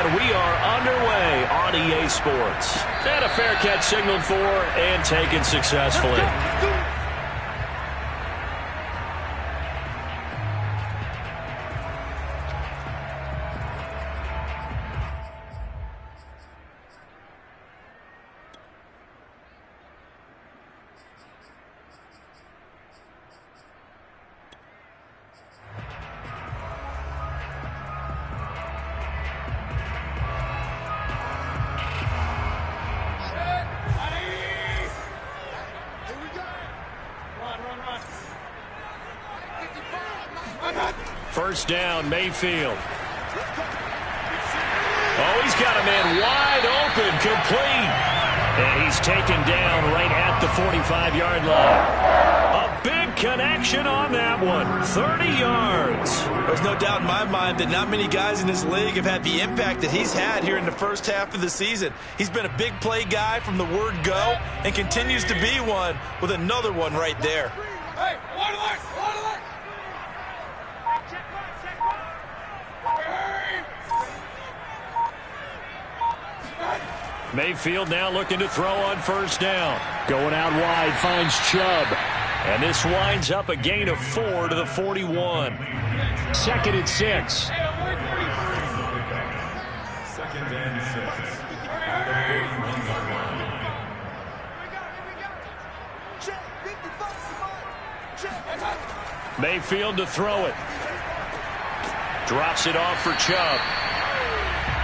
And we are underway on EA Sports. And a fair catch signaled for and taken successfully. First down, Mayfield. Oh, he's got a man wide open, complete. And he's taken down right at the 45-yard line. A big connection on that one, 30 yards. There's no doubt in my mind that not many guys in this league have had the impact that he's had here in the first half of the season. He's been a big play guy from the word go and continues to be one with another one right there. Hey, one alert! Mayfield now looking to throw on first down. Going out wide, finds Chubb. And this winds up a gain of 4 to the 41. 2nd and 6. Second and 6. Mayfield to throw it. Drops it off for Chubb.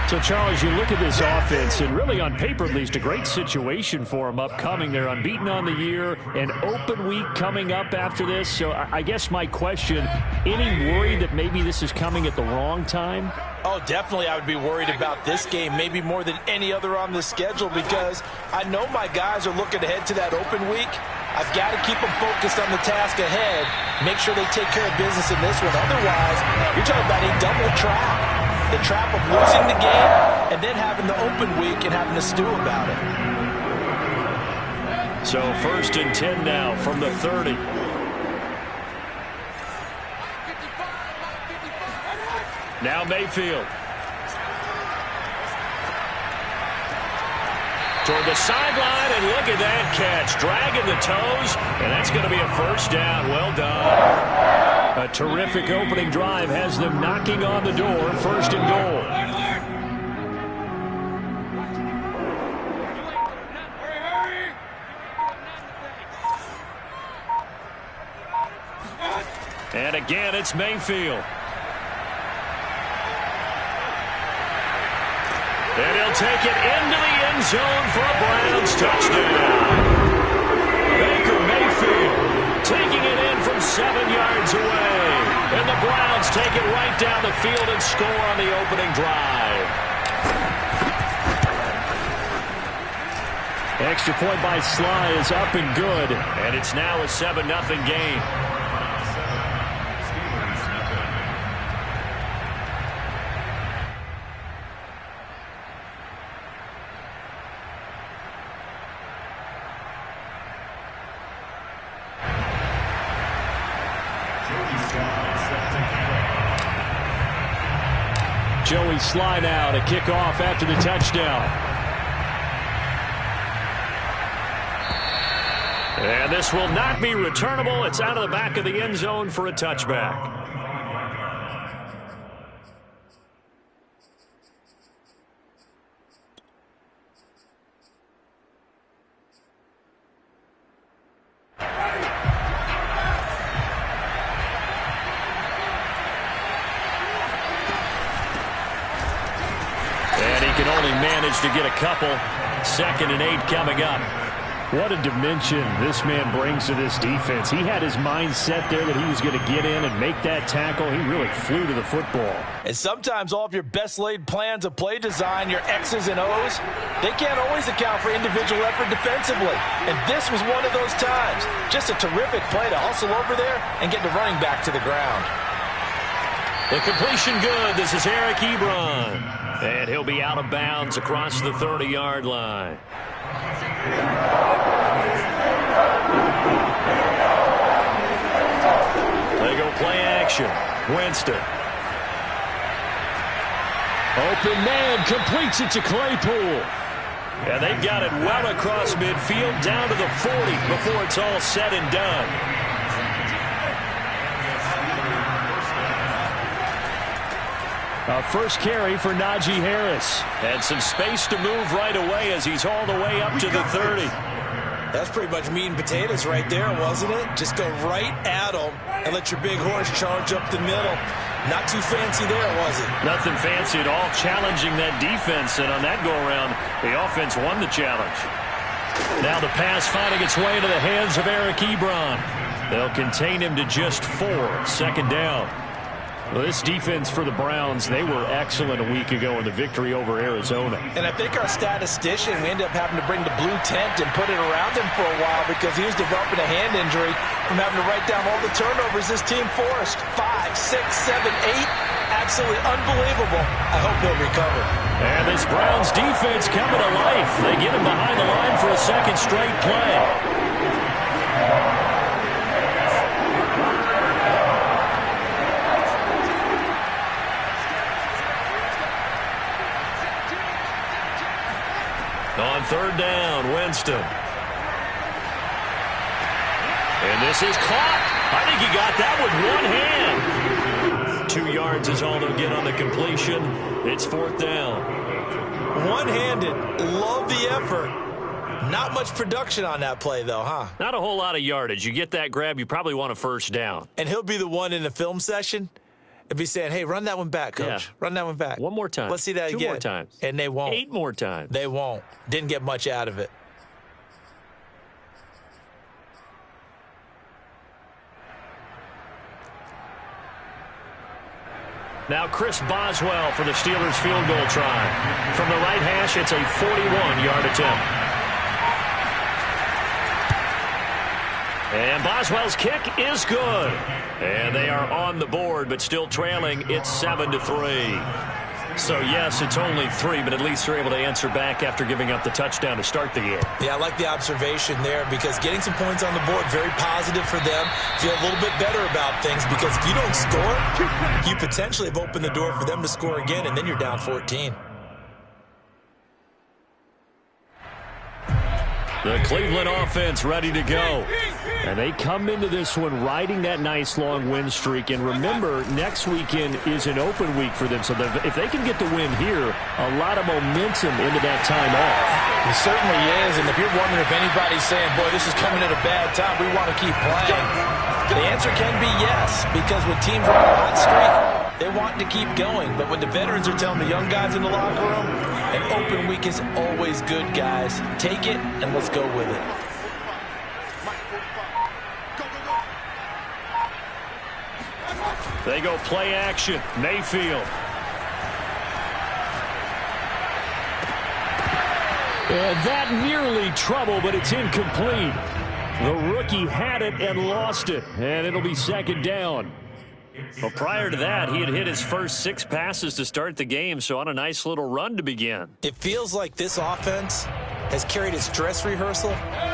So, Charles, you look at this offense, and really on paper at least, a great situation for them upcoming. They're unbeaten on the year, an open week coming up after this. So I guess my question, any worry that maybe this is coming at the wrong time? Oh, definitely I would be worried about this game, maybe more than any other on the schedule, because I know my guys are looking ahead to that open week. I've got to keep them focused on the task ahead, make sure they take care of business in this one. Otherwise, you're talking about a double trap. The trap of losing the game and then having the open week and having to stew about it. So 1st and 10 now from the 30. Now Mayfield. Toward the sideline, and look at that catch. Dragging the toes, and that's going to be a first down. Well done. A terrific opening drive has them knocking on the door. 1st and goal. And again, it's Mayfield. And he'll take it into the end zone for a Browns touchdown. Baker Mayfield taking it in from 7 yards away. And the Browns take it right down the field and score on the opening drive. Extra point by Sly is up and good. And it's now a 7-0 game. Joey Sly now to kick off after the touchdown. And this will not be returnable. It's out of the back of the end zone for a touchback. To get a couple. 2nd and 8 coming up. What a dimension this man brings to this defense. He had his mind set there that he was going to get in and make that tackle. He really flew to the football. And sometimes all of your best laid plans of play design, your X's and O's, they can't always account for individual effort defensively. And this was one of those times. Just a terrific play to hustle over there and get the running back to the ground. The completion good. This is Eric Ebron. And he'll be out of bounds across the 30-yard line. They go play action. Winston. Open man completes it to Claypool. And they've got it well across midfield down to the 40 before it's all said and done. A first carry for Najee Harris. And some space to move right away as he's all the way up to the 30. That's pretty much meat and potatoes right there, wasn't it? Just go right at them and let your big horse charge up the middle. Not too fancy there, was it? Nothing fancy at all, challenging that defense. And on that go-around, the offense won the challenge. Now the pass finding its way into the hands of Eric Ebron. They'll contain him to just 4. Second down. Well, this defense for the Browns, they were excellent a week ago in the victory over Arizona. And I think our statistician, we ended up having to bring the blue tent and put it around him for a while because he was developing a hand injury from having to write down all the turnovers this team forced. 5, 6, 7, 8. Absolutely unbelievable. I hope he'll recover. And this Browns defense coming to life. They get him behind the line for a second straight play. On third down, Winston. And this is caught. I think he got that with one hand. 2 yards is all they'll get on the completion. It's fourth down. One-handed. Love the effort. Not much production on that play, though, huh? Not a whole lot of yardage. You get that grab, you probably want a first down. And he'll be the one in the film session and be saying, hey, run that one back, Coach. Yeah. Run that one back. One more time. Let's see that 2 again. more times. And they won't. 8 more times. They won't. Didn't get much out of it. Now Chris Boswell for the Steelers field goal try. From the right hash, it's a 41-yard attempt. And Boswell's kick is good. And they are on the board, but still trailing. It's 7-3. So, yes, it's only 3, but at least they're able to answer back after giving up the touchdown to start the game. Yeah, I like the observation there because getting some points on the board, very positive for them. Feel a little bit better about things because if you don't score, you potentially have opened the door for them to score again, and then you're down 14. The Cleveland offense ready to go. And they come into this one riding that nice long win streak. And remember, next weekend is an open week for them. So if they can get the win here, a lot of momentum into that time off. It certainly is. And if you're wondering if anybody's saying, boy, this is coming at a bad time, we want to keep playing, the answer can be yes. Because when teams are on a hot streak, they want to keep going. But when the veterans are telling the young guys in the locker room, an open week is always good, guys. Take it and let's go with it. They go play action. Mayfield. And that nearly trouble, but it's incomplete. The rookie had it and lost it. And it'll be second down. Well, prior to that, he had hit his first 6 passes to start the game, so on a nice little run to begin. It feels like this offense has carried its dress rehearsal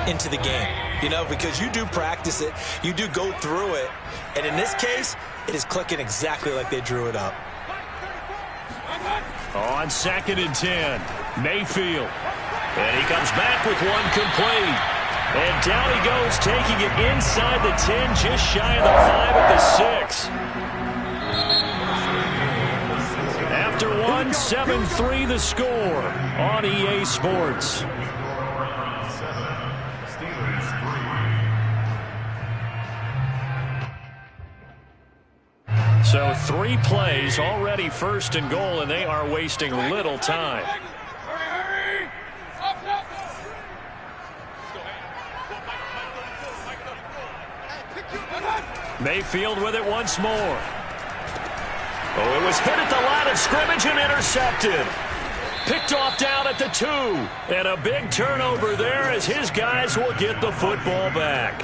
into the game. You know, because you do practice it, you do go through it, and in this case, it is clicking exactly like they drew it up. On 2nd and 10, Mayfield. And he comes back with one complete. And down he goes, taking it inside the 10, just shy of the 5 at the 6. After 1, 7-3 the score on EA Sports. So 3 plays, already first and goal, and they are wasting little time. Mayfield with it once more. Oh, it was hit at the line of scrimmage and intercepted. Picked off down at the 2. And a big turnover there as his guys will get the football back.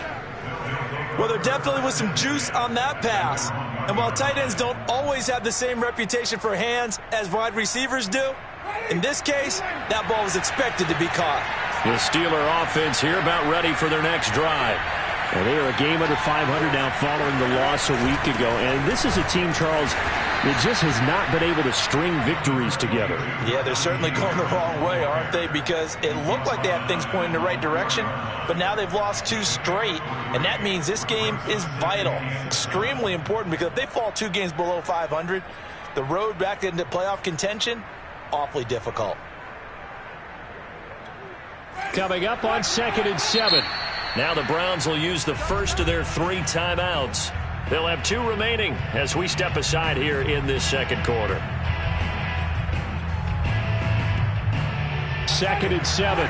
Well, there definitely was some juice on that pass. And while tight ends don't always have the same reputation for hands as wide receivers do, in this case, that ball was expected to be caught. The Steeler offense here about ready for their next drive. Well, they are a game under 500 now following the loss a week ago. And this is a team, Charles, that just has not been able to string victories together. Yeah, they're certainly going the wrong way, aren't they? Because it looked like they had things pointing in the right direction, but now they've lost 2 straight, and that means this game is vital, extremely important, because if they fall 2 games below 500, the road back into playoff contention, awfully difficult. Coming up on 2nd and 7. Now the Browns will use the first of their 3 timeouts. They'll have 2 remaining as we step aside here in this second quarter. 2nd and 7.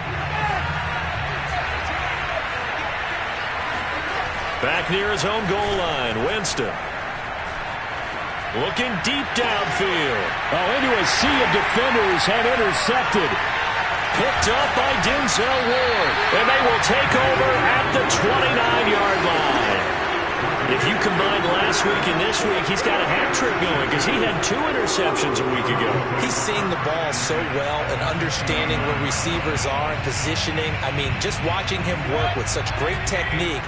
Back near his own goal line, Winston. Looking deep downfield. Oh, into a sea of defenders and intercepted. Picked up by Denzel Ward. And they will take over at the 29-yard line. If you combine last week and this week, he's got a hat trick going because he had 2 interceptions a week ago. He's seeing the ball so well and understanding where receivers are and positioning. I mean, just watching him work with such great technique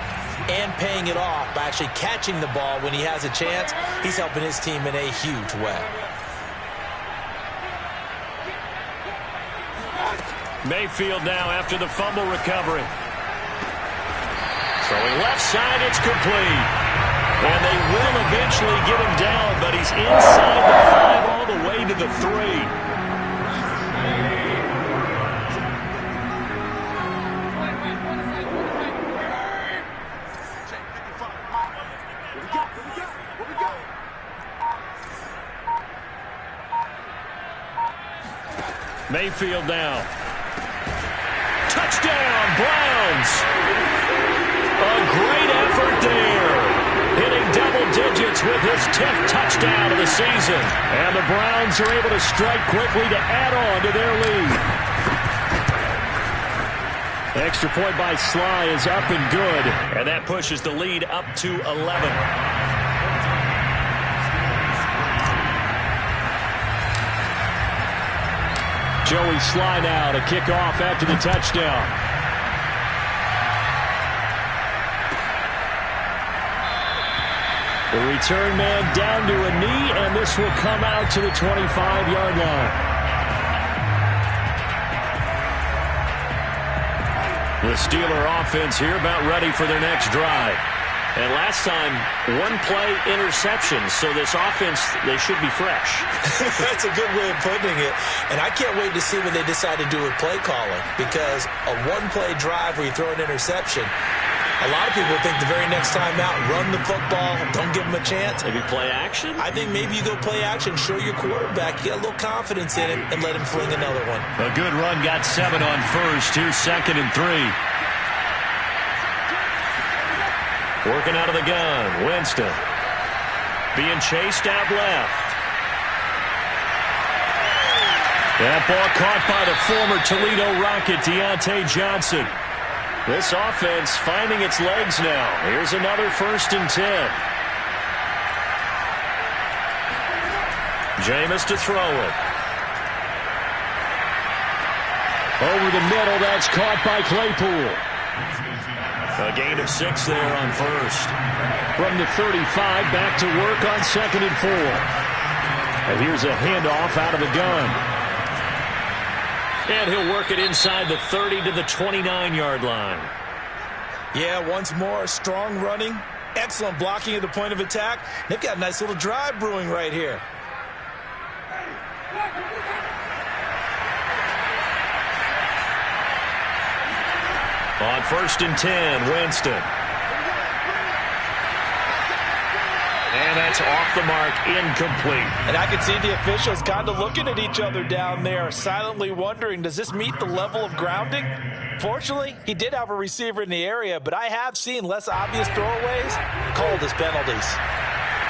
and paying it off by actually catching the ball when he has a chance, he's helping his team in a huge way. Mayfield now after the fumble recovery. Throwing left side, it's complete. And they will eventually get him down, but he's inside the 5 all the way to the 3. Mayfield now. Touchdown, Browns. A great effort there. Hitting double digits with his 10th touchdown of the season. And the Browns are able to strike quickly to add on to their lead. Extra point by Sly is up and good. And that pushes the lead up to 11. Joey Sly now to kick off after the touchdown. The return man down to a knee, and this will come out to the 25-yard line. The Steeler offense here about ready for their next drive. And last time, 1-play interception, so this offense, they should be fresh. That's a good way of putting it. And I can't wait to see what they decide to do with play calling, because a 1-play drive where you throw an interception, a lot of people think the very next time out, run the football, don't give them a chance. Maybe play action? I think maybe you go play action, show your quarterback, get a little confidence in him, and let him fling another one. A good run, got 7 on first. Here's 2nd and 3. Working out of the gun, Winston. Being chased out left. That ball caught by the former Toledo Rocket, Deontay Johnson. This offense finding its legs now. Here's another 1st and 10. Jameis to throw it. Over the middle, that's caught by Claypool. A gain of 6 there on first. From the 35, back to work on 2nd and 4. And here's a handoff out of the gun. And he'll work it inside the 30 to the 29-yard line. Yeah, once more, strong running, excellent blocking at the point of attack. They've got a nice little drive brewing right here. On 1st and 10, Winston. And that's off the mark, incomplete. And I can see the officials kind of looking at each other down there, silently wondering, does this meet the level of grounding? Fortunately, he did have a receiver in the area, but I have seen less obvious throwaways called as penalties.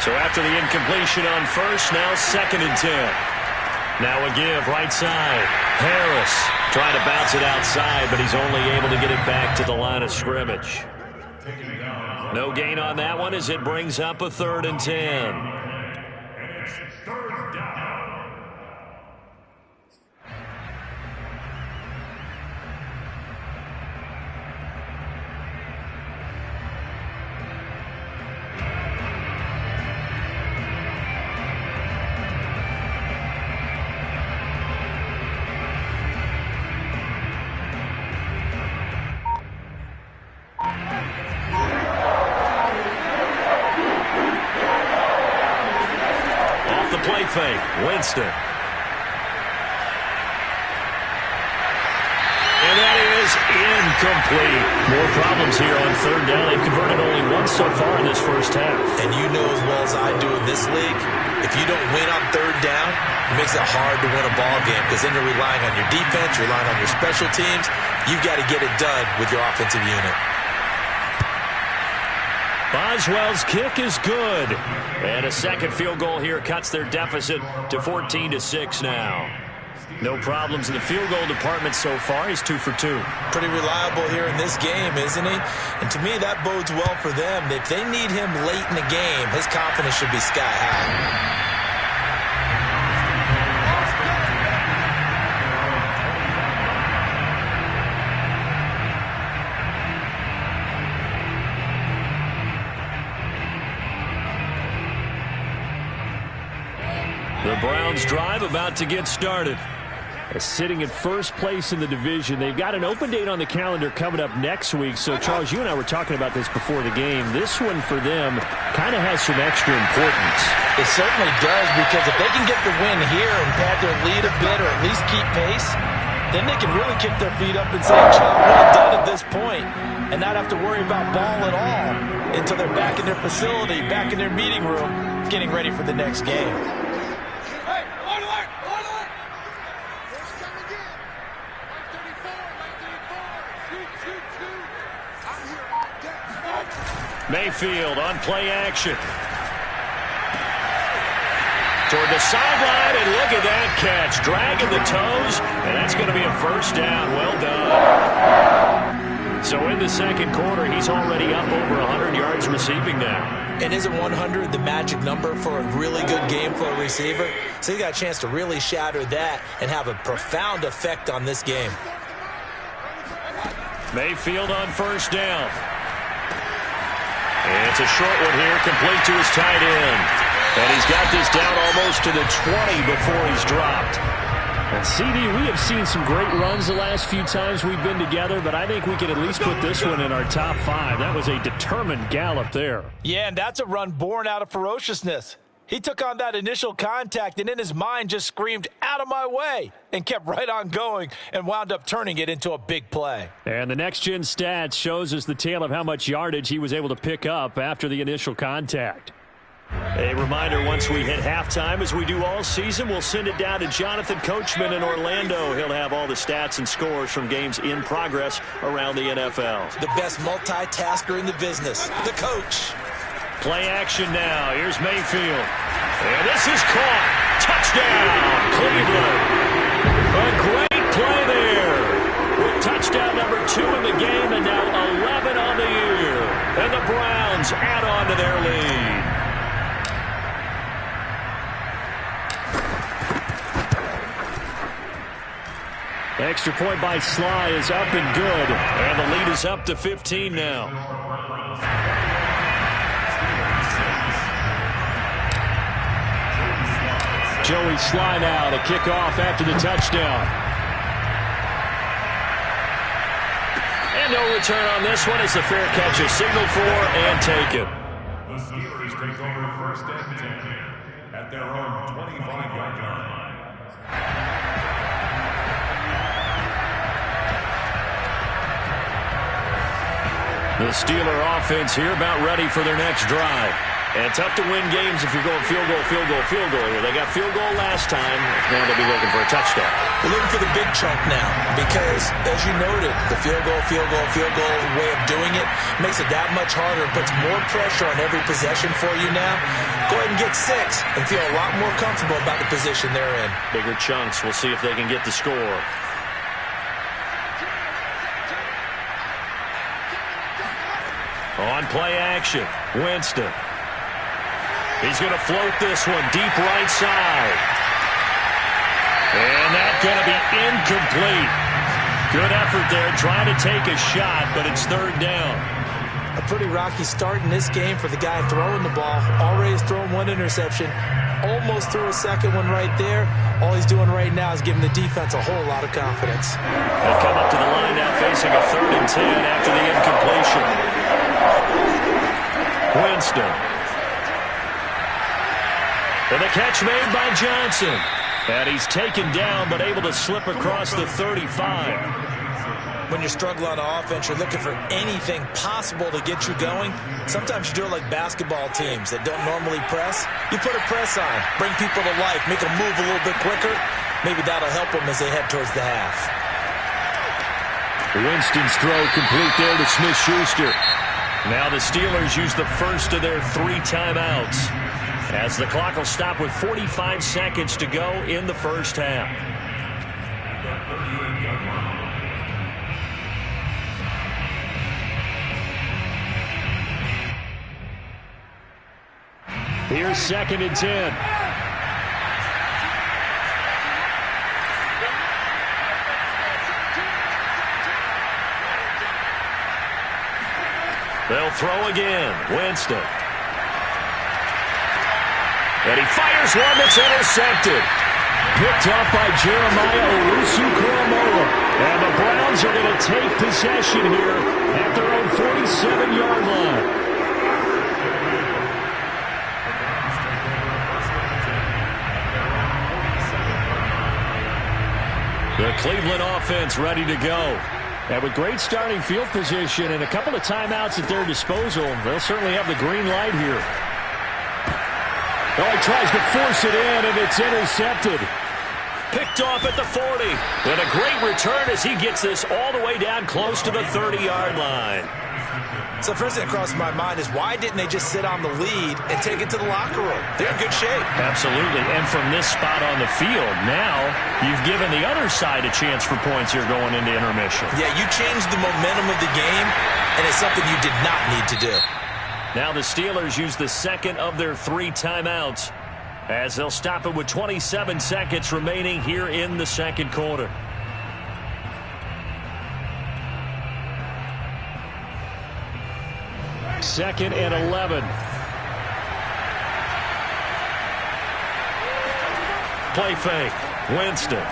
So after the incompletion on first, now 2nd and 10. Now a give, right side. Harris trying to bounce it outside, but he's only able to get it back to the line of scrimmage. No gain on that one as it brings up a 3rd and 10. Winston. And that is incomplete. More problems here on third down. They've converted only once so far in this first half. And you know as well as I do in this league, if you don't win on third down, it makes it hard to win a ball game because then you're relying on your defense, you're relying on your special teams. You've got to get it done with your offensive unit. Boswell's kick is good. And a second field goal here cuts their deficit to 14-6 now. No problems in the field goal department so far. He's 2 for 2. Pretty reliable here in this game, isn't he? And to me, that bodes well for them. If they need him late in the game, his confidence should be sky high. The Browns drive about to get started. Sitting in first place in the division. They've got an open date on the calendar coming up next week. So, Charles, you and I were talking about this before the game. This one for them kind of has some extra importance. It certainly does, because if they can get the win here and pad their lead a bit or at least keep pace, then they can really kick their feet up and say, job well done at this point, and not have to worry about ball at all until they're back in their facility, back in their meeting room, getting ready for the next game. Mayfield on play action. Toward the sideline, and look at that catch. Dragging the toes, and that's going to be a first down. Well done. So in the second quarter, he's already up over 100 yards receiving now. And isn't 100 the magic number for a really good game for a receiver? So you got a chance to really shatter that and have a profound effect on this game. Mayfield on first down. And it's a short one here, complete to his tight end. And he's got this down almost to the 20 before he's dropped. And CD, we have seen some great runs the last few times we've been together, but I think we can at least put this one in our top 5. That was a determined gallop there. Yeah, and that's a run born out of ferociousness. He took on that initial contact and in his mind just screamed, "Out of my way," and kept right on going and wound up turning it into a big play. And the next-gen stats shows us the tale of how much yardage he was able to pick up after the initial contact. A reminder, once we hit halftime, as we do all season, we'll send it down to Jonathan Coachman in Orlando. He'll have all the stats and scores from games in progress around the NFL. The best multitasker in the business, the coach. Play action now. Here's Mayfield. And this is caught. Touchdown, Cleveland. A great play there. With touchdown number 2 in the game and now 11 on the year. And the Browns add on to their lead. Extra point by Sly is up and good. And the lead is up to 15 now. Joey Sly now to kick off after the touchdown. And no return on this one as the fair catch is signaled for and taken. The Steelers take over first and 10 at their own 25-yard line. The Steeler offense here about ready for their next drive. And tough to win games if you're going field goal, field goal, field goal here. They got field goal last time. Now they'll be looking for a touchdown. We're looking for the big chunk now because, as you noted, the field goal way of doing it makes it that much harder and puts more pressure on every possession for you now. Go ahead and get 6 and feel a lot more comfortable about the position they're in. Bigger chunks. We'll see if they can get the score. On play action, Winston. He's going to float this one deep right side. And that's going to be incomplete. Good effort there trying to take a shot, but it's third down. A pretty rocky start in this game for the guy throwing the ball. Already has thrown 1 interception. Almost threw a second one right there. All he's doing right now is giving the defense a whole lot of confidence. They come up to the line now facing a 3rd and 10 after the incompletion. Winston. And the catch made by Johnson. And he's taken down, but able to slip across the 35. When you struggle on offense, you're looking for anything possible to get you going. Sometimes you do it like basketball teams that don't normally press. You put a press on, bring people to life, make them move a little bit quicker. Maybe that'll help them as they head towards the half. Winston's throw complete there to Smith-Schuster. Now the Steelers use the first of their 3 timeouts, as the clock will stop with 45 seconds to go in the first half. Here's 2nd and 10. They'll throw again. Winston. And he fires one that's intercepted. Picked up by Jeremiah Owusu-Koramoah. And the Browns are going to take possession here at their own 47-yard line. The Cleveland offense ready to go. And with great starting field position and a couple of timeouts at their disposal, they'll certainly have the green light here. Oh, he tries to force it in, and it's intercepted. Picked off at the 40. And a great return as he gets this all the way down close to the 30-yard line. So the first thing that crossed my mind is, why didn't they just sit on the lead and take it to the locker room? They're in good shape. Absolutely. And from this spot on the field, now you've given the other side a chance for points here going into intermission. Yeah, you changed the momentum of the game, and it's something you did not need to do. Now the Steelers use the second of their 3 timeouts, as they'll stop it with 27 seconds remaining here in the second quarter. Second and 11. Play fake. Winston.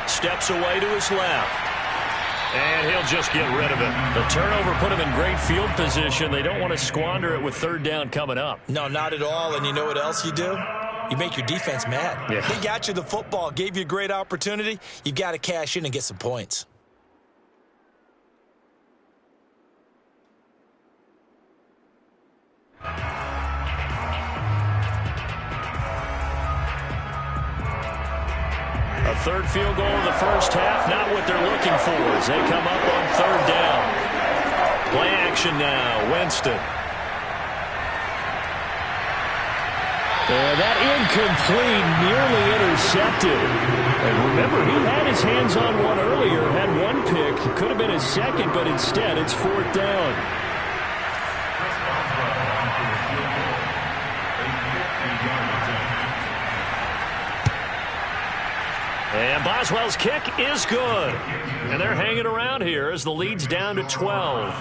Steps away to his left. And he'll just get rid of it. The turnover put him in great field position. They don't want to squander it with 3rd down coming up. No, not at all. And you know what else you do? You make your defense mad. Yeah. They got you the football, gave you a great opportunity. You've got to cash in and get some points. A 3rd field goal in the first half, not what they're looking for as they come up on 3rd down. Play action now, Winston. That incomplete, nearly intercepted. And remember, he had his hands on one earlier, had one pick. Could have been his second, but instead it's 4th down. And Boswell's kick is good. And they're hanging around here as the lead's down to 12.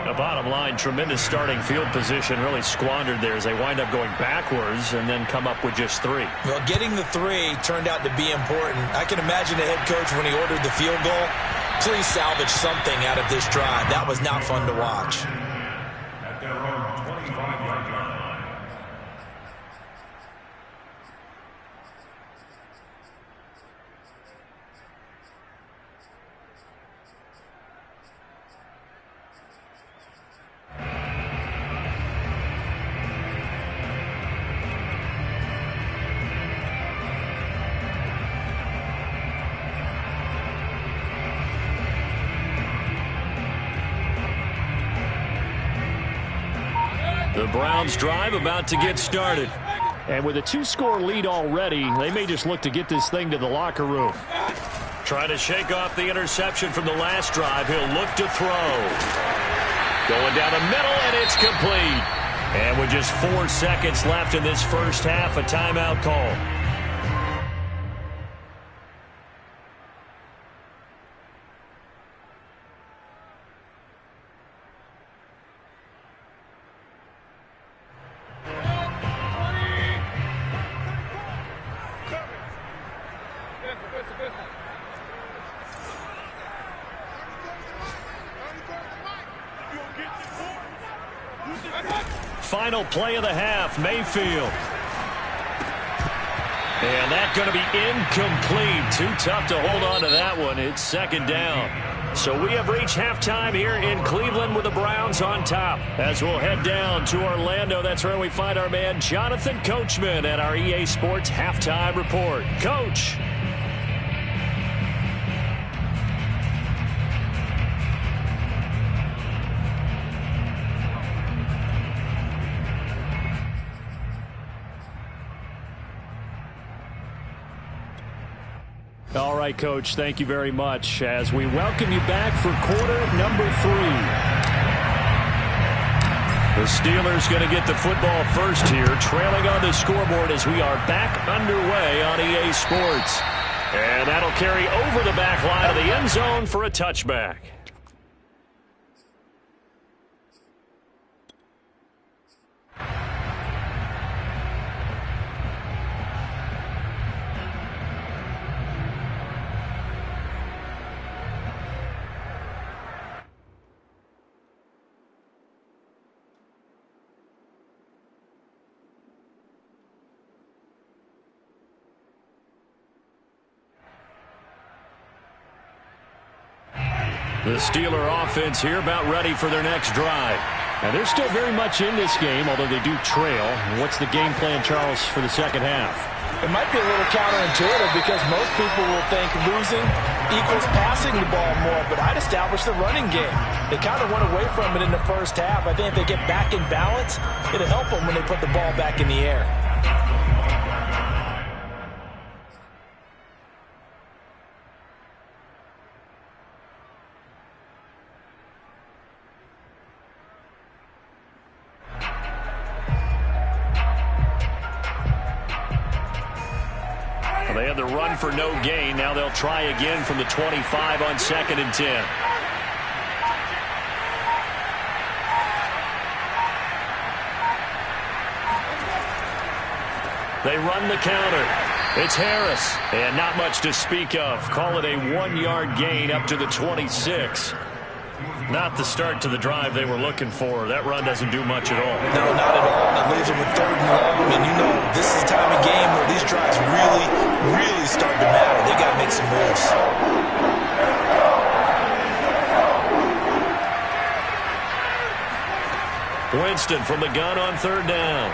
The bottom line, tremendous starting field position, really squandered there as they wind up going backwards and then come up with just 3. Well, getting the 3 turned out to be important. I can imagine the head coach when he ordered the field goal. Please salvage something out of this drive. That was not fun to watch. At their own 25-yard line. The Browns drive about to get started. And with a 2-score lead already, they may just look to get this thing to the locker room. Trying to shake off the interception from the last drive. He'll look to throw. Going down the middle, and it's complete. And with just 4 seconds left in this first half, a timeout call. Final play of the half, Mayfield. And that's going to be incomplete. Too tough to hold on to that one. It's second down. So we have reached halftime here in Cleveland with the Browns on top. As we'll head down to Orlando, that's where we find our man Jonathan Coachman at our EA Sports Halftime Report. Coach. All right, Coach, thank you very much as we welcome you back for quarter number 3. The Steelers going to get the football first here, trailing on the scoreboard as we are back underway on EA Sports. And that'll carry over the back line of the end zone for a touchback. The Steeler offense here about ready for their next drive. And they're still very much in this game, although they do trail. What's the game plan, Charles, for the second half? It might be a little counterintuitive because most people will think losing equals passing the ball more, but I'd establish the running game. They kind of went away from it in the first half. I think if they get back in balance, it'll help them when they put the ball back in the air. They had the run for no gain. Now they'll try again from the 25 on 2nd and 10. They run the counter. It's Harris. And not much to speak of. Call it a 1-yard gain up to the 26. Not the start to the drive they were looking for. That run doesn't do much at all. No, not at all. It leaves them with 3rd and long. And you know, this is the time of game where these drives really start to matter. They got to make some moves. Winston from the gun on 3rd down.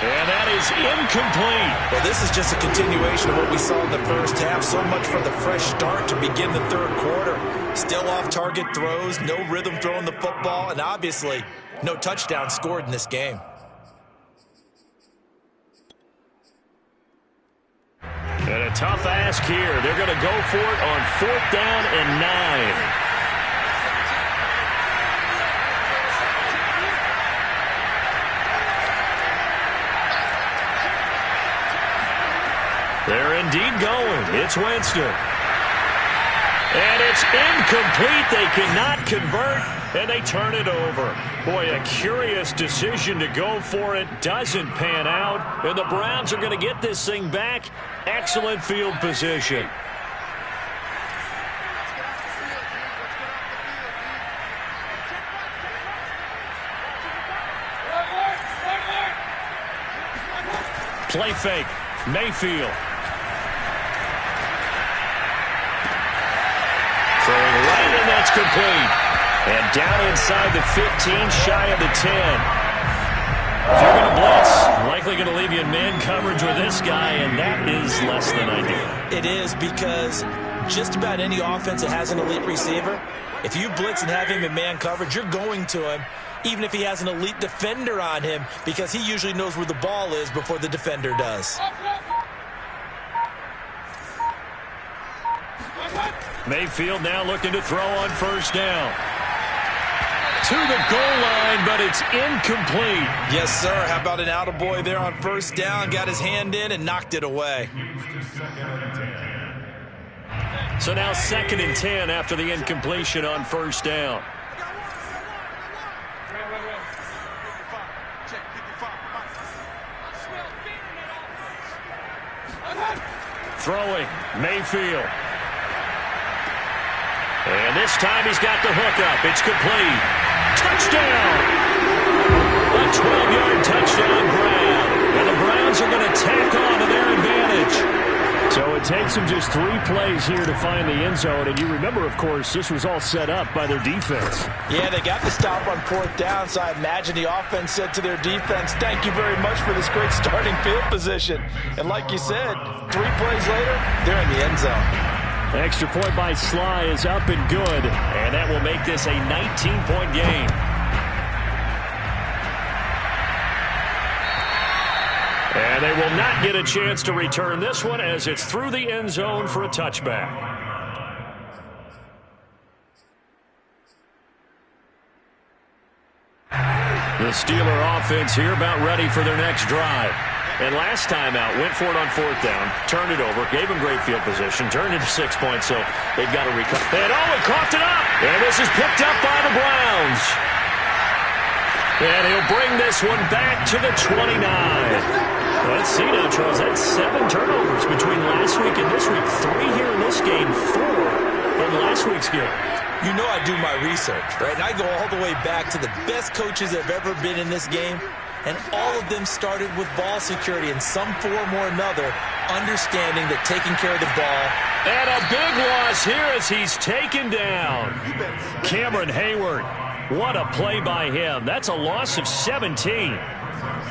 And that is incomplete. Well, this is just a continuation of what we saw in the first half. So much for the fresh start to begin the 3rd quarter. Still off-target throws, no rhythm throwing the football, and obviously no touchdown scored in this game. And a tough ask here. They're going to go for it on 4th down and 9. They're indeed going. It's Winston. And it's incomplete. They cannot convert, and they turn it over. Boy, a curious decision to go for it. Doesn't pan out, and the Browns are going to get this thing back. Excellent field position. Play fake. Mayfield. Throwing right, and that's complete. And down inside the 15, shy of the 10. If you're going to blitz, likely going to leave you in man coverage with this guy, and that is less than ideal. It is, because just about any offense that has an elite receiver, if you blitz and have him in man coverage, you're going to him, even if he has an elite defender on him, because he usually knows where the ball is before the defender does. Mayfield now looking to throw on 1st down. To the goal line, but it's incomplete. Yes, sir. How about an attaboy there on 1st down? Got his hand in and knocked it away. So now 2nd and 10 after the incompletion on 1st down. Throwing, Mayfield. And this time he's got the hookup. It's complete. Touchdown! A 12-yard touchdown grab. And Browns are going to tack on to their advantage. So it takes them just 3 plays here to find the end zone. And you remember, of course, this was all set up by their defense. Yeah, they got the stop on 4th down, so I imagine the offense said to their defense, thank you very much for this great starting field position. And like you said, 3 plays later, they're in the end zone. Extra point by Sly is up and good. And that will make this a 19-point game. And they will not get a chance to return this one as it's through the end zone for a touchback. The Steeler offense here about ready for their next drive. And last time out, went for it on 4th down, turned it over, gave them great field position, turned it to 6 points, so they've got to recover. And it coughed it up! And this is picked up by the Browns. And he'll bring this one back to the 29. Let's see now, Charles. That's 7 turnovers between last week and this week. 3 here in this game, 4 in last week's game. You know I do my research, right? And I go all the way back to the best coaches that have ever been in this game. And all of them started with ball security in some form or another, understanding that taking care of the ball. And a big loss here as he's taken down. Cameron Hayward. What a play by him. That's a loss of 17.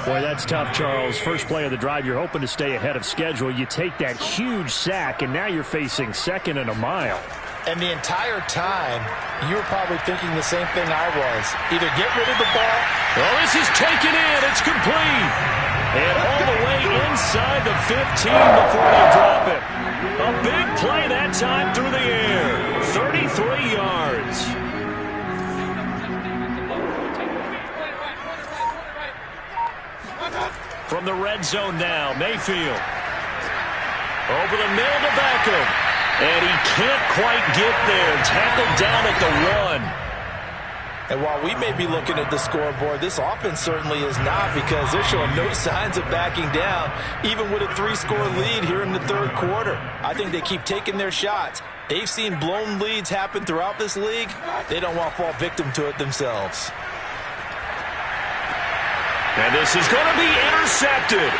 Boy, that's tough, Charles. First play of the drive, you're hoping to stay ahead of schedule. You take that huge sack, and now you're facing 2nd and a mile. And the entire time, you were probably thinking the same thing I was. Either get rid of the ball. Oh, this is taken in. It's complete. And all the way inside the 15 before they drop it. A big play that time through the air. 33 yards. From the red zone now, Mayfield. Over the middle to Beckham. And he can't quite get there. Tackled down at the 1. And while we may be looking at the scoreboard, this offense certainly is not, because they're showing no signs of backing down, even with a 3-score lead here in the 3rd quarter. I think they keep taking their shots. They've seen blown leads happen throughout this league. They don't want to fall victim to it themselves. And this is going to be intercepted.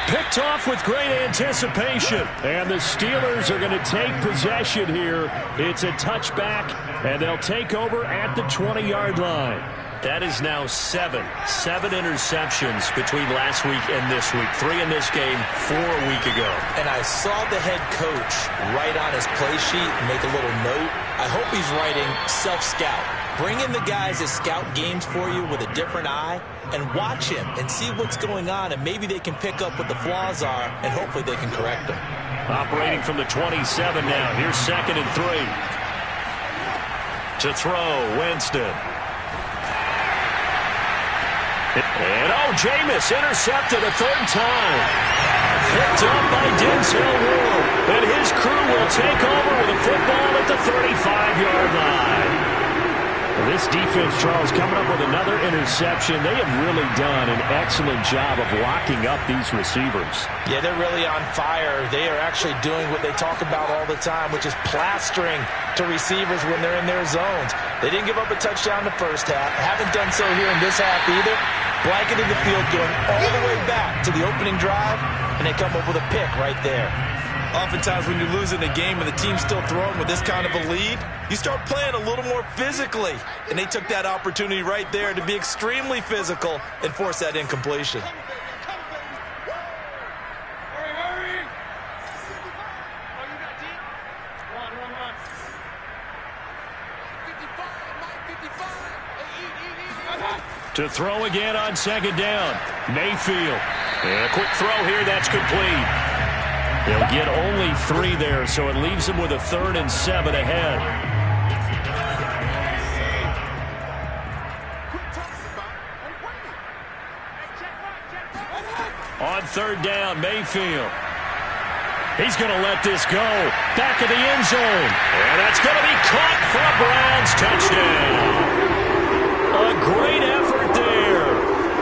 Picked off with great anticipation. And the Steelers are going to take possession here. It's a touchback, and they'll take over at the 20-yard line. That is now 7 interceptions between last week and this week. 3 in this game, 4 a week ago. And I saw the head coach write on his play sheet, make a little note. I hope he's writing self-scout. Bring in the guys that scout games for you with a different eye and watch him and see what's going on, and maybe they can pick up what the flaws are, and hopefully they can correct them. Operating from the 27 now. Here's 2nd and 3. To throw, Winston. And Jameis intercepted a 3rd time. Picked up by Denzel Ward. And his crew will take over with a football at the 35-yard line. This defense, Charles, coming up with another interception. They have really done an excellent job of locking up these receivers. Yeah, they're really on fire. They are actually doing what they talk about all the time, which is plastering to receivers when they're in their zones. They didn't give up a touchdown in the first half. Haven't done so here in this half either. Blanketed the field, going all the way back to the opening drive, and they come up with a pick right there. Oftentimes when you're losing a game and the team's still throwing with this kind of a lead, you start playing a little more physically. And they took that opportunity right there to be extremely physical and force that incompletion. To throw again on 2nd down. Mayfield. And a quick throw here, that's complete. They'll get only 3 there, so it leaves them with a 3rd and 7 ahead. On 3rd down, Mayfield. He's going to let this go. Back of the end zone. And that's going to be caught for a Browns touchdown. A great effort there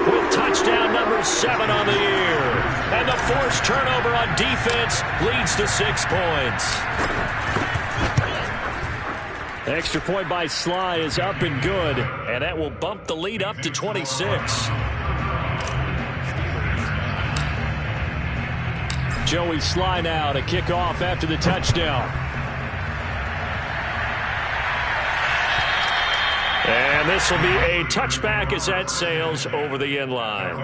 with touchdown number 7 on the year. And the forced turnover on defense leads to 6 points. Extra point by Sly is up and good, and that will bump the lead up to 26. Joey Sly now to kick off after the touchdown. And this will be a touchback as that sails over the end line.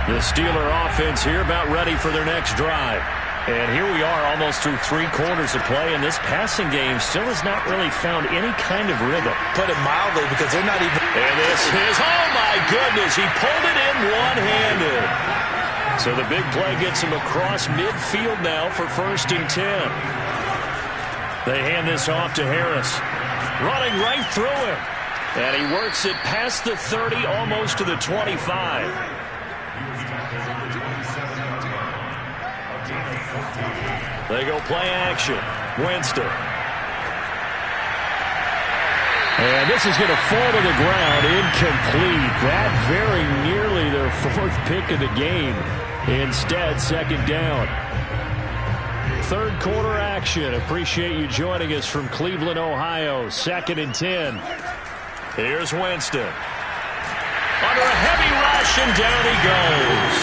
The Steeler offense here about ready for their next drive. And here we are almost through 3 quarters of play, and this passing game still has not really found any kind of rhythm. Put it mildly, because they're not even... And this is, oh my goodness, he pulled it in one-handed. So the big play gets him across midfield now for 1st and 10. They hand this off to Harris. Running right through him. And he works it past the 30, almost to the 25. They go play action. Winston. And this is going to fall to the ground. Incomplete. That very nearly their 4th pick of the game. Instead, 2nd down. 3rd quarter action. Appreciate you joining us from Cleveland, Ohio. 2nd and 10. Here's Winston. Under a heavy rush, and down he goes.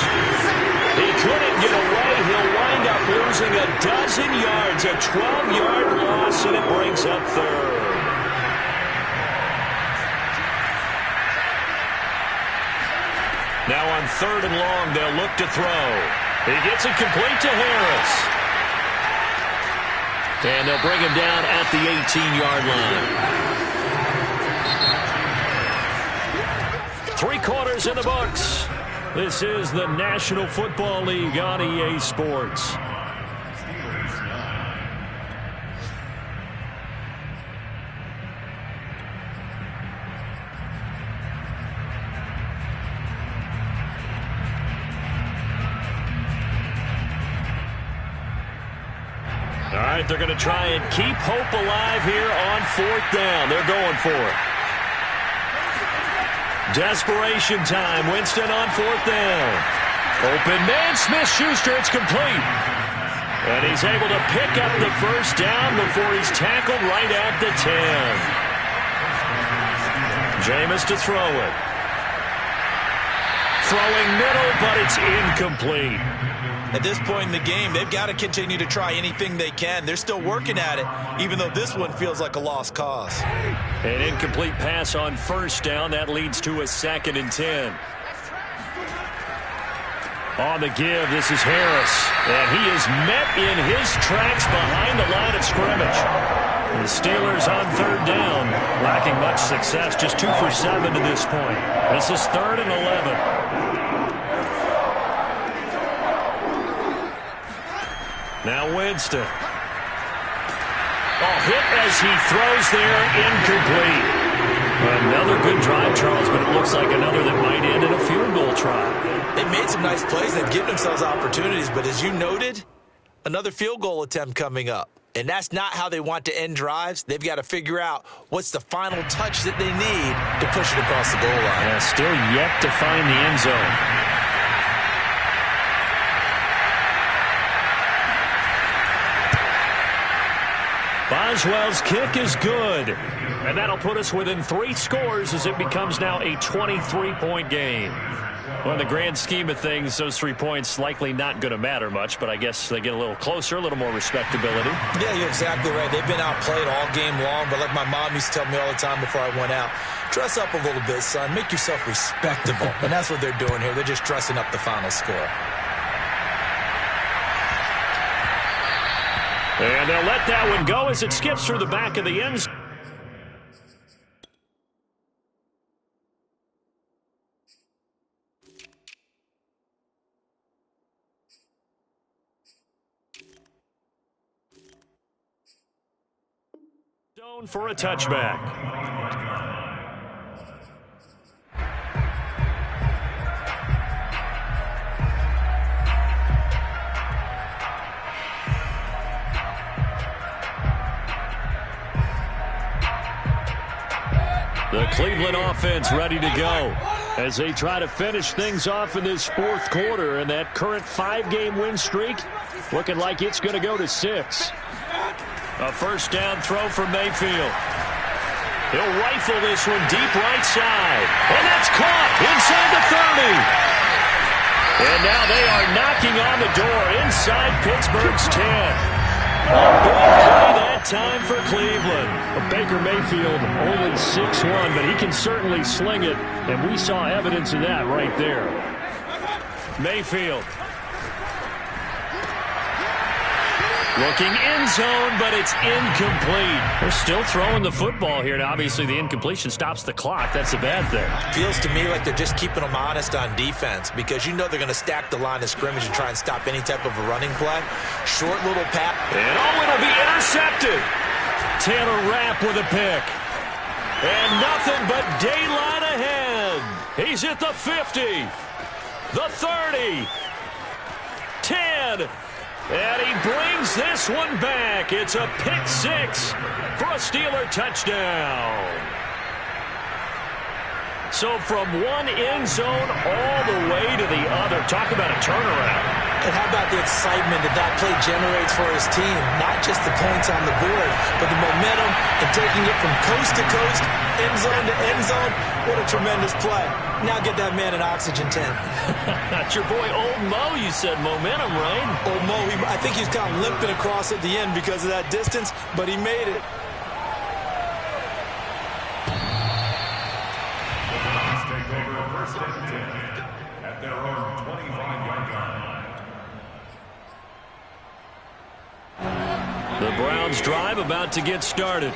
He couldn't get away. He'll wind up losing a dozen yards. A 12-yard loss, and it brings up 3rd. Now on 3rd and long, they'll look to throw. He gets it complete to Harris. And they'll bring him down at the 18-yard line. 3 quarters in the books. This is the National Football League on EA Sports. All right, they're going to try and keep hope alive here on 4th down. They're going for it. Desperation time. Winston on 4th down. Open man, Smith-Schuster. It's complete. And he's able to pick up the 1st down before he's tackled right at the 10. Jameis to throw it. Throwing middle, but it's incomplete. At this point in the game, they've got to continue to try anything they can. They're still working at it, even though this one feels like a lost cause. An incomplete pass on 1st down. That leads to a 2nd and 10. On the give, this is Harris. And he is met in his tracks behind the line of scrimmage. The Steelers on 3rd down, lacking much success, just 2 for 7 to this point. This is 3rd and 11. Now Winston. Hit as he throws there, incomplete. Another good drive, Charles, but it looks like another that might end in a field goal try. They've made some nice plays. They've given themselves opportunities, but as you noted, another field goal attempt coming up. And that's not how they want to end drives. They've got to figure out what's the final touch that they need to push it across the goal line. Yeah, still yet to find the end zone. Boswell's kick is good. And that'll put us within 3 scores as it becomes now a 23-point game. Well, in the grand scheme of things, those 3 points likely not going to matter much, but I guess they get a little closer, a little more respectability. Yeah, you're exactly right. They've been outplayed all game long, but like my mom used to tell me all the time before I went out, dress up a little bit, son. Make yourself respectable. And that's what they're doing here. They're just dressing up the final score. And they'll let that one go as it skips through the back of the end zone for a touchback. The Cleveland offense ready to go as they try to finish things off in this 4th quarter, and that current 5-game win streak looking like it's going to go to 6. A 1st down throw for Mayfield. He'll rifle this one deep right side, and that's And now they are knocking on the door inside Pittsburgh's 10. A big play that time for Cleveland. Well, Baker Mayfield only 6'1", but he can certainly sling it, and we saw evidence of that right there. Mayfield. Looking end zone, but it's incomplete. They're still throwing the football here, and obviously the incompletion stops the clock. That's a bad thing. Feels to me like they're just keeping them honest on defense because you know they're going to stack the line of scrimmage and try and stop any type of a running play. Short little pass. And it'll be intercepted. Taylor Rapp with a pick. And nothing but daylight ahead. He's at the 50, the 30, 10. And he brings this one back. It's a pick six for a Steeler touchdown. So from one end zone all the way to the other. Talk about a turnaround. And how about the excitement that play generates for his team? Not just the points on the board, but the momentum and taking it from coast to coast, end zone to end zone. What a tremendous play. Now get that man an oxygen tent. That's your boy Old Mo. You said momentum, right? Old Mo, I think he's kind of limping across at the end because of that distance, but he made it. Let's take over first and 10 at their own 25-yard line. The Browns drive about to get started.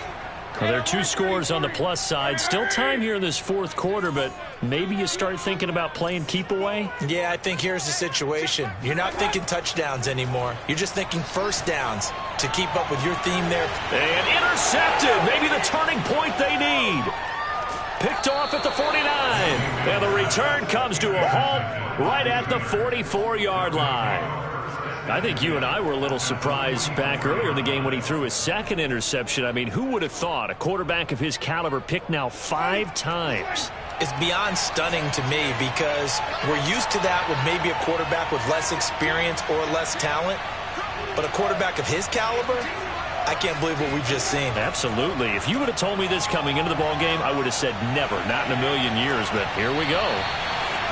Well, there are two scores on the plus side. Still time here in this fourth quarter, but maybe you start thinking about playing keep away? Yeah, I think here's the situation. You're not thinking touchdowns anymore. You're just thinking first downs to keep up with your theme there. And intercepted. Maybe the turning point they need. Picked off at the 49. And the return comes to a halt right at the 44-yard line. I think you and I were a little surprised back earlier in the game when he threw his second interception. I mean, who would have thought a quarterback of his caliber picked now 5 times? It's beyond stunning to me because we're used to that with maybe a quarterback with less experience or less talent. But a quarterback of his caliber, I can't believe what we've just seen. Absolutely. If you would have told me this coming into the ballgame, I would have said never, not in a million years. But here we go.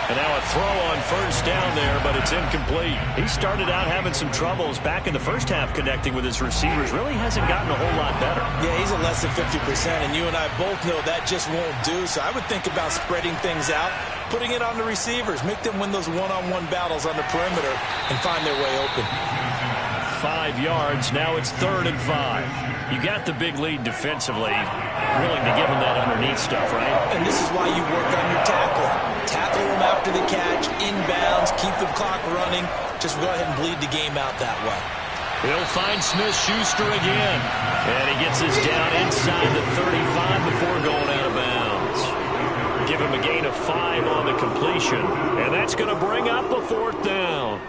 And now a throw on first down there, but it's incomplete. He started out having some troubles back in the first half connecting with his receivers. Really hasn't gotten a whole lot better. Yeah, he's at less than 50%, and you and I both know that just won't do. So I would think about spreading things out, putting it on the receivers, make them win those one-on-one battles on the perimeter and find their way open. 5 yards. Now it's 3rd and 5. You got the big lead defensively. Willing to give him that underneath stuff, right? And this is why you work on your tackling. Tackle them after the catch, inbounds, keep the clock running. Just go ahead and bleed the game out that way. He'll find Smith-Schuster again. And he gets us down inside the 35 before going out of bounds. Give him a gain of 5 on the completion. And that's going to bring up a 4th down.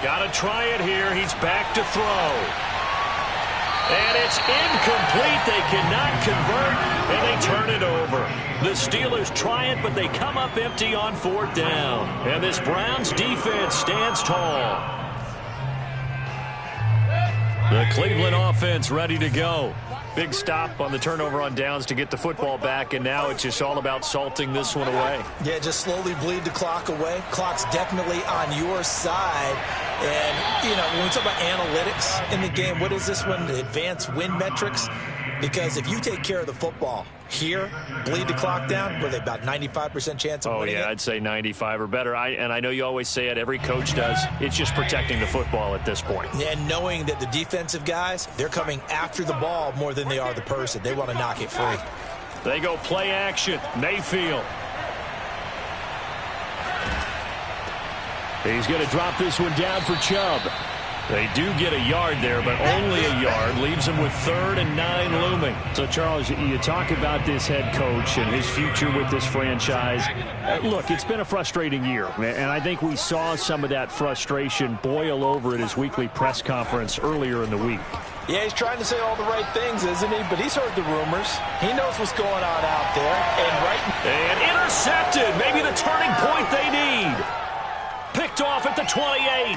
Got to try it here. He's back to throw. And it's incomplete. They cannot convert, and they turn it over. The Steelers try it, but they come up empty on 4th down. And this Browns defense stands tall. The Cleveland offense ready to go. Big stop on the turnover on downs to get the football back, and now it's just all about salting this one away. Yeah, just slowly bleed the clock away. Clock's definitely on your side. And, you know, when we talk about analytics in the game, what is this one? The advanced win metrics? Because if you take care of the football here, bleed the clock down, with about 95% chance of winning it. I'd say 95 or better. And I know you always say it, every coach does. It's just protecting the football at this point. Yeah, and knowing that the defensive guys, they're coming after the ball more than they are the person. They want to knock it free. They go play action. Mayfield. He's going to drop this one down for Chubb. They do get a yard there, but only a yard. Leaves them with 3rd and 9 looming. So, Charles, you talk about this head coach and his future with this franchise. Look, it's been a frustrating year, and I think we saw some of that frustration boil over at his weekly press conference earlier in the week. Yeah, he's trying to say all the right things, isn't he? But he's heard the rumors. He knows what's going on out there. And Intercepted. Maybe the turning point they need. Picked off at the 28.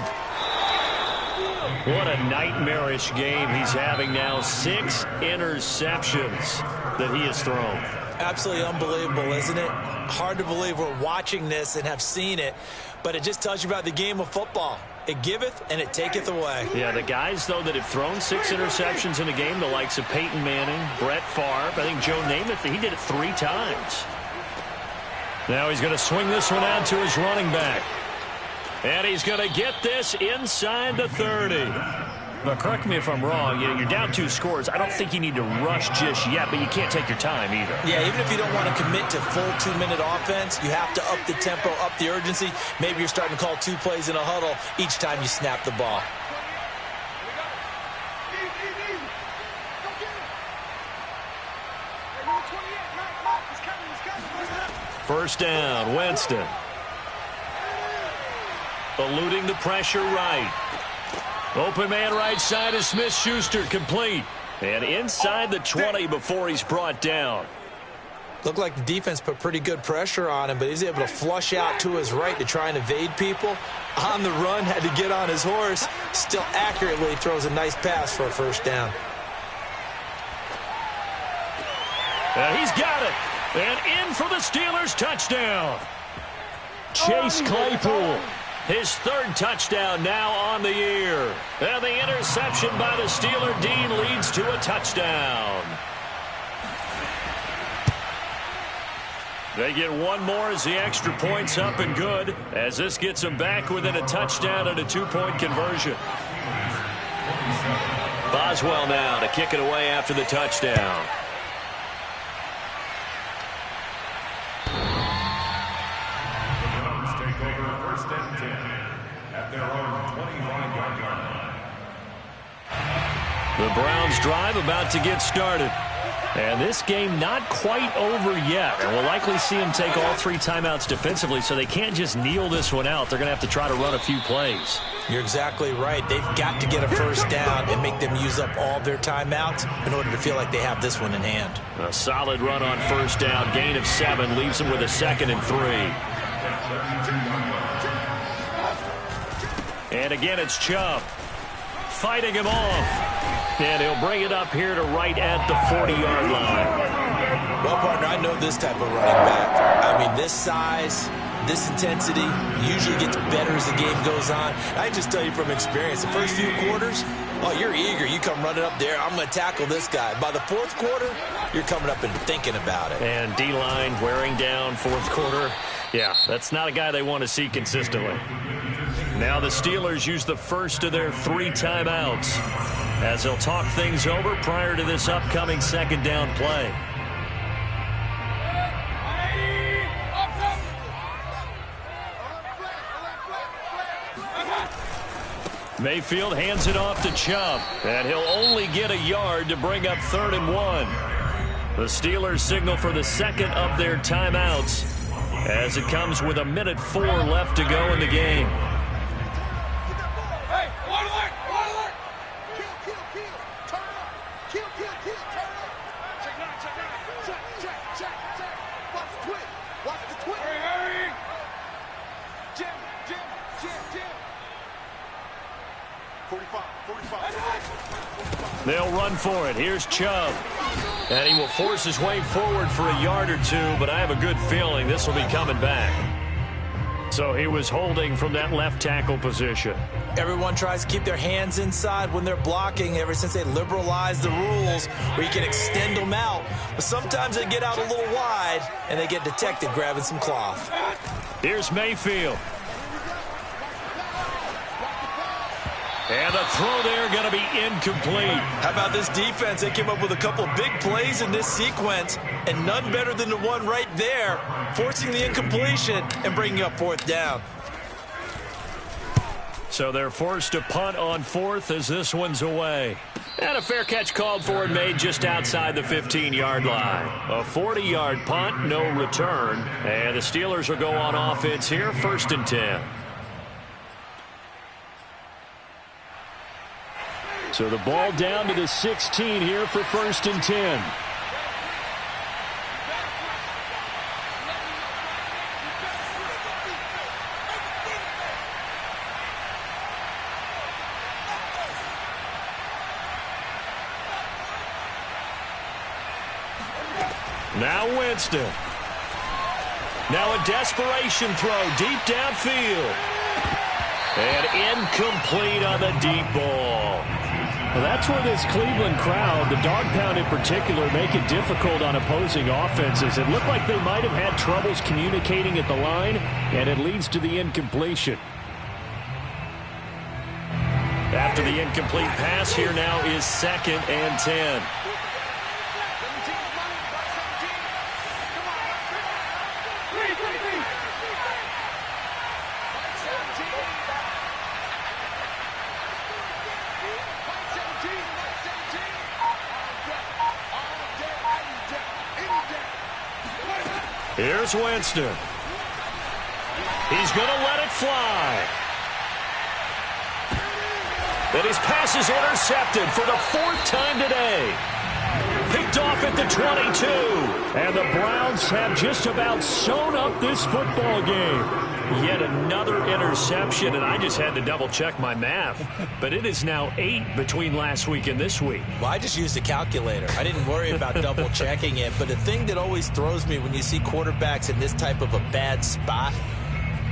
What a nightmarish game he's having now. 6 interceptions that he has thrown. Absolutely unbelievable, isn't it? Hard to believe we're watching this and have seen it, but it just tells you about the game of football. It giveth and it taketh away. Yeah, the guys, though, that have thrown 6 interceptions in a game, the likes of Peyton Manning, Brett Favre, I think Joe Namath, he did it 3 times. Now he's going to swing this one out to his running back. And he's going to get this inside the 30. But correct me if I'm wrong, you're down 2 scores. I don't think you need to rush just yet, but you can't take your time either. Yeah, even if you don't want to commit to full 2-minute offense, you have to up the tempo, up the urgency. Maybe you're starting to call 2 plays in a huddle each time you snap the ball. First down, Winston. Eluding the pressure right. Open man right side is Smith-Schuster, complete. And inside the 20 before he's brought down. Looked like the defense put pretty good pressure on him, but he's able to flush out to his right to try and evade people. On the run, had to get on his horse. Still accurately throws a nice pass for a first down. And he's got it. And in for the Steelers touchdown. Chase Claypool. His 3rd touchdown now on the year. And the interception by the Steeler Dean leads to a touchdown. They get one more as the extra point's up and good, as this gets them back within a touchdown and a 2-point conversion. Boswell now to kick it away after the touchdown. The Browns drive about to get started. And this game not quite over yet. And we'll likely see them take all 3 timeouts defensively, so they can't just kneel this one out. They're going to have to try to run a few plays. You're exactly right. They've got to get a first down and make them use up all their timeouts in order to feel like they have this one in hand. A solid run on first down. Gain of 7 leaves them with a 2nd and 3. And again, it's Chubb fighting him off. And he'll bring it up here to right at the 40-yard line. Well, partner, I know this type of running back. I mean, this size, this intensity usually gets better as the game goes on. I just tell you from experience, the first few quarters, oh, you're eager. You come running up there. I'm going to tackle this guy. By the 4th quarter, you're coming up and thinking about it. And D-line wearing down 4th quarter. Yeah, that's not a guy they want to see consistently. Now the Steelers use the first of their 3 timeouts as they'll talk things over prior to this upcoming 2nd down play. Mayfield hands it off to Chubb, and he'll only get a yard to bring up 3rd and 1. The Steelers signal for the 2nd of their timeouts as it comes with 1:04 left to go in the game. They'll run for it. Here's Chubb. And he will force his way forward for a yard or 2, but I have a good feeling this will be coming back. So he was holding from that left tackle position. Everyone tries to keep their hands inside when they're blocking ever since they liberalized the rules where you can extend them out. But sometimes they get out a little wide and they get detected grabbing some cloth. Here's Mayfield. And the throw there going to be incomplete. How about this defense? They came up with a couple big plays in this sequence, and none better than the one right there, forcing the incompletion and bringing up 4th down. So they're forced to punt on 4th as this one's away. And a fair catch called for and made just outside the 15-yard line. A 40-yard punt, no return. And the Steelers will go on offense here, 1st and 10. So the ball down to the 16 here for 1st and 10. Now Winston. Now a desperation throw deep downfield. And incomplete on the deep ball. Well, that's where this Cleveland crowd, the dog pound in particular, make it difficult on opposing offenses. It looked like they might have had troubles communicating at the line, and it leads to the incompletion. After the incomplete pass, here now is 2nd and 10. Here's Winston. He's going to let it fly. And his pass is intercepted for the 4th time today. Picked off at the 22. And the Browns have just about sewn up this football game. Yet another interception, and I just had to double-check my math. But it is now 8 between last week and this week. Well, I just used a calculator. I didn't worry about double-checking it. But the thing that always throws me when you see quarterbacks in this type of a bad spot,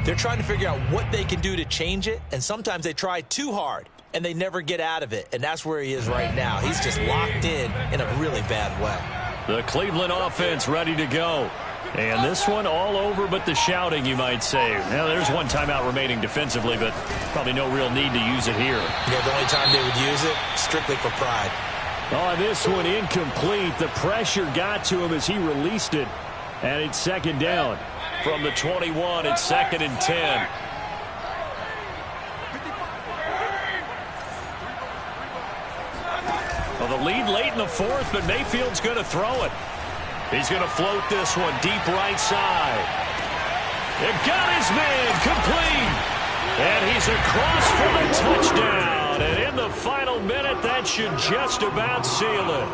they're trying to figure out what they can do to change it, and sometimes they try too hard, and they never get out of it. And that's where he is right now. He's just locked in a really bad way. The Cleveland offense ready to go. And this one all over but the shouting, you might say. Now, there's one timeout remaining defensively, but probably no real need to use it here. Yeah, the only time they would use it, strictly for pride. Oh, this one incomplete. The pressure got to him as he released it. And it's 2nd down. From the 21, it's 2nd and 10. Well, the lead late in the 4th, but Mayfield's going to throw it. He's going to float this one deep right side. It got his man complete. And he's across for the touchdown. And in the final minute, that should just about seal it.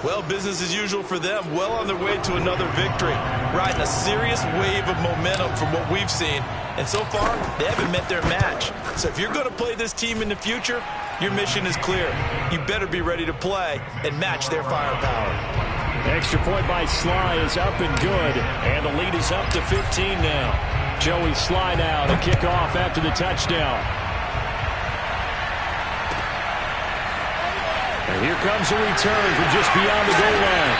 Well, business as usual for them. Well on their way to another victory. Riding a serious wave of momentum from what we've seen. And so far, they haven't met their match. So if you're going to play this team in the future, your mission is clear. You better be ready to play and match their firepower. Extra point by Sly is up and good. And the lead is up to 15 now. Joey Sly now to kick off after the touchdown. And here comes a return from just beyond the goal line.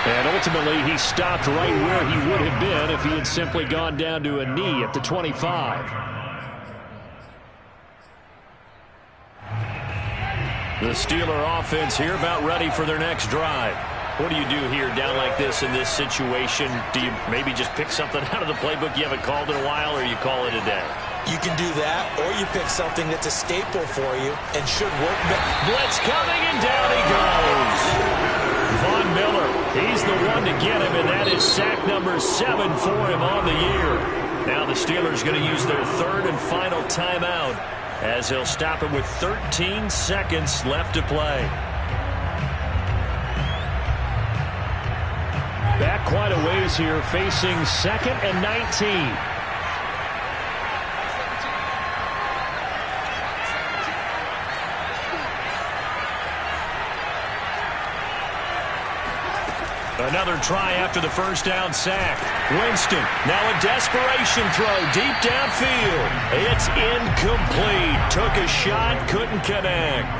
And ultimately, he stopped right where he would have been if he had simply gone down to a knee at the 25. The Steeler offense here about ready for their next drive. What do you do here down like this in this situation? Do you maybe just pick something out of the playbook you haven't called in a while, or you call it a day? You can do that, or you pick something that's a staple for you and should work. Blitz coming, and down he goes. Von Miller, he's the one to get him, and that is sack number 7 for him on the year. Now the Steelers going to use their 3rd and final timeout as they'll stop him with 13 seconds left to play. Back quite a ways here, facing 2nd and 19. Another try after the first down sack. Winston, now a desperation throw deep downfield. It's incomplete. Took a shot, couldn't connect.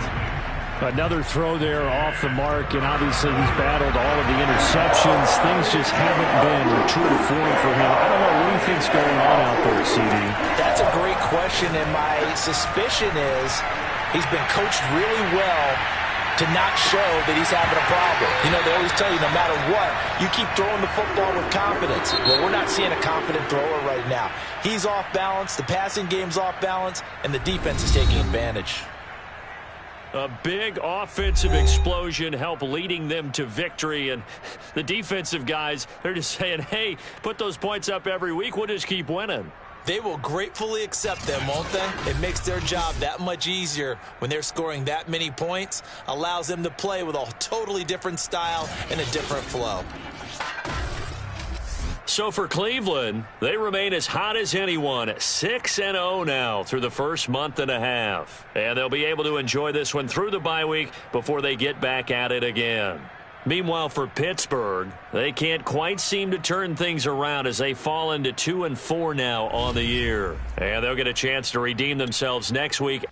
Another throw there off the mark, and obviously he's battled all of the interceptions. Things just haven't been true to form for him. I don't know what he thinks going on out there, CD. That's a great question, and my suspicion is he's been coached really well to not show that he's having a problem. You know, they always tell you no matter what, you keep throwing the football with confidence. Well, we're not seeing a confident thrower right now. He's off balance, the passing game's off balance, and the defense is taking advantage. A big offensive explosion helped leading them to victory, and the defensive guys, they're just saying, hey, put those points up every week, we'll just keep winning. They will gratefully accept them, won't they? It makes their job that much easier when they're scoring that many points, allows them to play with a totally different style and a different flow. So for Cleveland, they remain as hot as anyone, 6-0 now through the first month and a half. And they'll be able to enjoy this one through the bye week before they get back at it again. Meanwhile, for Pittsburgh, they can't quite seem to turn things around as they fall into 2-4 now on the year. And they'll get a chance to redeem themselves next week.